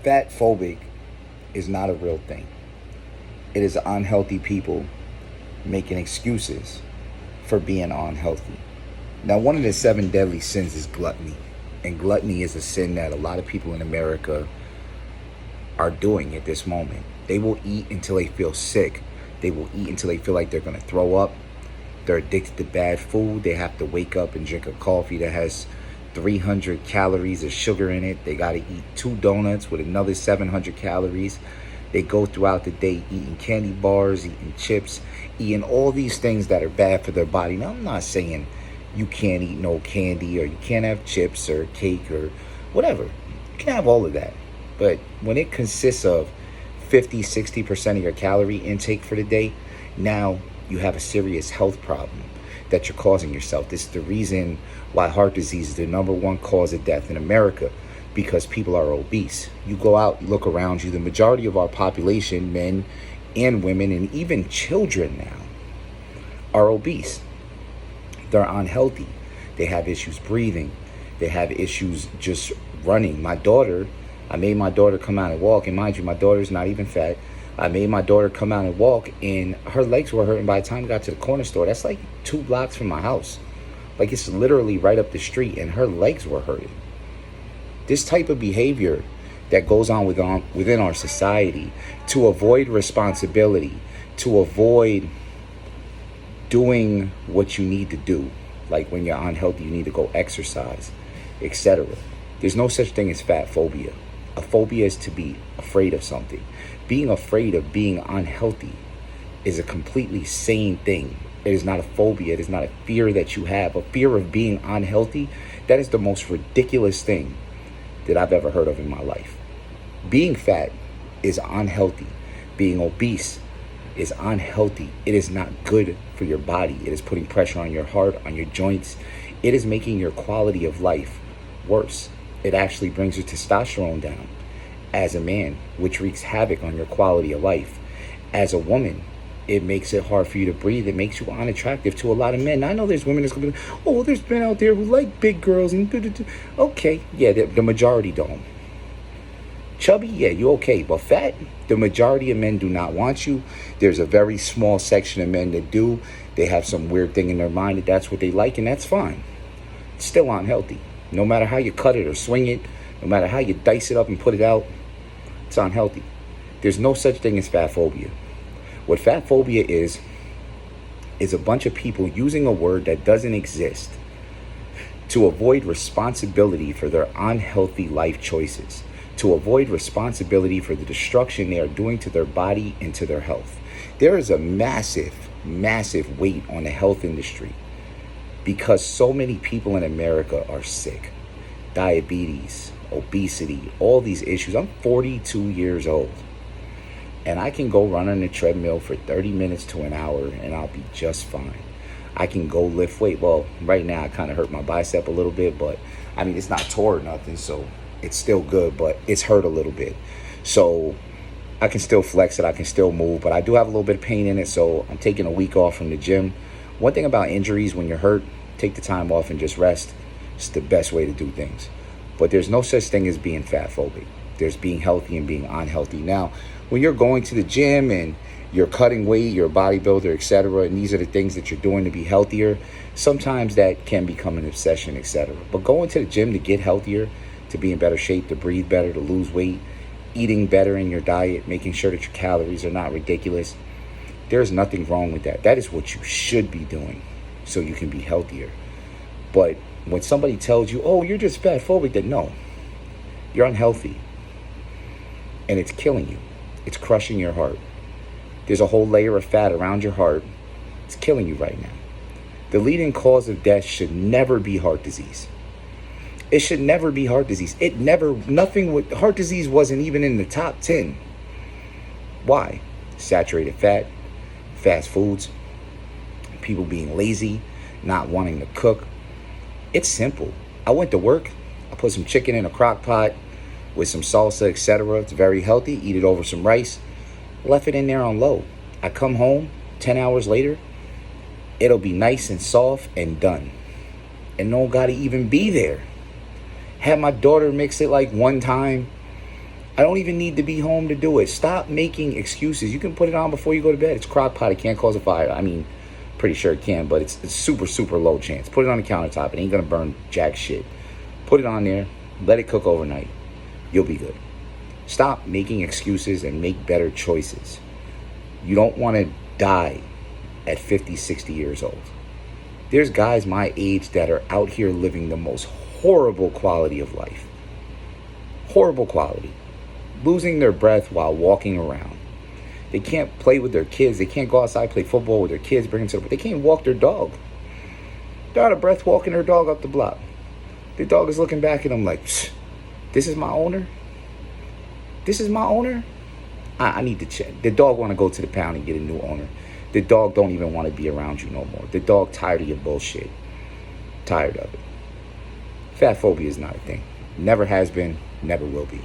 Fat phobic is not a real thing. It is unhealthy people making excuses for being unhealthy. Now, one of the seven deadly sins is gluttony. And gluttony is a sin that a lot of people in America are doing at this moment. They will eat until they feel sick. They will eat until they feel like they're going to throw up. They're addicted to bad food. They have to wake up and drink a coffee that has 300 calories of sugar in it. They got to eat 2 donuts with another 700 calories. They go throughout the day eating candy bars, eating chips, eating all these things that are bad for their body. Now, I'm not saying you can't eat no candy or you can't have chips or cake or whatever. You can have all of that. But when it consists of 50, 60% of your calorie intake for the day, now you have a serious health problem that you're causing yourself. This is the reason why heart disease is the number one cause of death in America, because people are obese. You go out, look around you, the majority of our population, men and women and even children now, are obese. They're unhealthy. They have issues breathing. They have issues just running. I made my daughter come out and walk, and mind you, my daughter's not even fat. I made my daughter come out and walk, and her legs were hurting by the time we got to the corner store. That's like 2 blocks from my house. Like, it's literally right up the street, and her legs were hurting. This type of behavior that goes on within our society to avoid responsibility, to avoid doing what you need to do, like when you're unhealthy, you need to go exercise, etc. There's no such thing as fat phobia. A phobia is to be afraid of something. Being afraid of being unhealthy is a completely sane thing. It is not a phobia. It is not a fear that you have. A fear of being unhealthy, that is the most ridiculous thing that I've ever heard of in my life. Being fat is unhealthy. Being obese is unhealthy. It is not good for your body. It is putting pressure on your heart, on your joints. It is making your quality of life worse. It actually brings your testosterone down as a man, which wreaks havoc on your quality of life. As a woman, it makes it hard for you to breathe. It makes you unattractive to a lot of men. Now, I know there's women that's going to be like, oh, there's men out there who like big girls. And okay, yeah, the majority don't. Chubby, yeah, you okay. But fat, the majority of men do not want you. There's a very small section of men that do. They have some weird thing in their mind that that's what they like, and that's fine. It's still unhealthy. No matter how you cut it or swing it, no matter how you dice it up and put it out, it's unhealthy. There's no such thing as fat phobia. What fat phobia is a bunch of people using a word that doesn't exist to avoid responsibility for their unhealthy life choices, to avoid responsibility for the destruction they are doing to their body and to their health. There is a massive, massive weight on the health industry because so many people in America are sick. Diabetes, obesity, all these issues. I'm 42 years old. And I can go run on the treadmill for 30 minutes to an hour and I'll be just fine. I can go lift weight. Well, right now I kind of hurt my bicep a little bit, but I mean, it's not tore or nothing, so it's still good, but it's hurt a little bit. So I can still flex it. I can still move, but I do have a little bit of pain in it, so I'm taking a week off from the gym. One thing about injuries, when you're hurt, take the time off and just rest. It's the best way to do things. But there's no such thing as being fat phobic. There's being healthy and being unhealthy. Now, when you're going to the gym and you're cutting weight, you're a bodybuilder, etc., and these are the things that you're doing to be healthier, sometimes that can become an obsession, etc. But going to the gym to get healthier, to be in better shape, to breathe better, to lose weight, eating better in your diet, making sure that your calories are not ridiculous, there's nothing wrong with that. That is what you should be doing so you can be healthier. But when somebody tells you, oh, you're just fat phobic, then no, you're unhealthy. And it's killing you. It's crushing your heart. There's a whole layer of fat around your heart. It's killing you right now. The leading cause of death should never be heart disease. It should never be heart disease. Nothing with heart disease wasn't even in the top 10. Why? Saturated fat, fast foods, people being lazy, not wanting to cook. It's simple. I went to work. I put some chicken in a crock pot with some salsa, etc. It's very healthy. Eat it over some rice. Left it in there on low. I come home 10 hours later. It'll be nice and soft and done. And no gotta even be there. Had my daughter mix it like one time. I don't even need to be home to do it. Stop making excuses. You can put it on before you go to bed. It's crock pot. It can't cause a fire. I mean, pretty sure it can, but it's super, super low chance. Put it on the countertop. It ain't going to burn jack shit. Put it on there. Let it cook overnight. You'll be good. Stop making excuses and make better choices. You don't want to die at 50, 60 years old. There's guys my age that are out here living the most horrible quality of life. Horrible quality. Losing their breath while walking around. They can't play with their kids. They can't go outside, play football with their kids, bring them to the... They can't walk their dog. They're out of breath walking their dog up the block. The dog is looking back at them like, this is my owner? This is my owner? I need to check. The dog want to go to the pound and get a new owner. The dog don't even want to be around you no more. The dog tired of your bullshit. Tired of it. Fat phobia is not a thing. Never has been, never will be.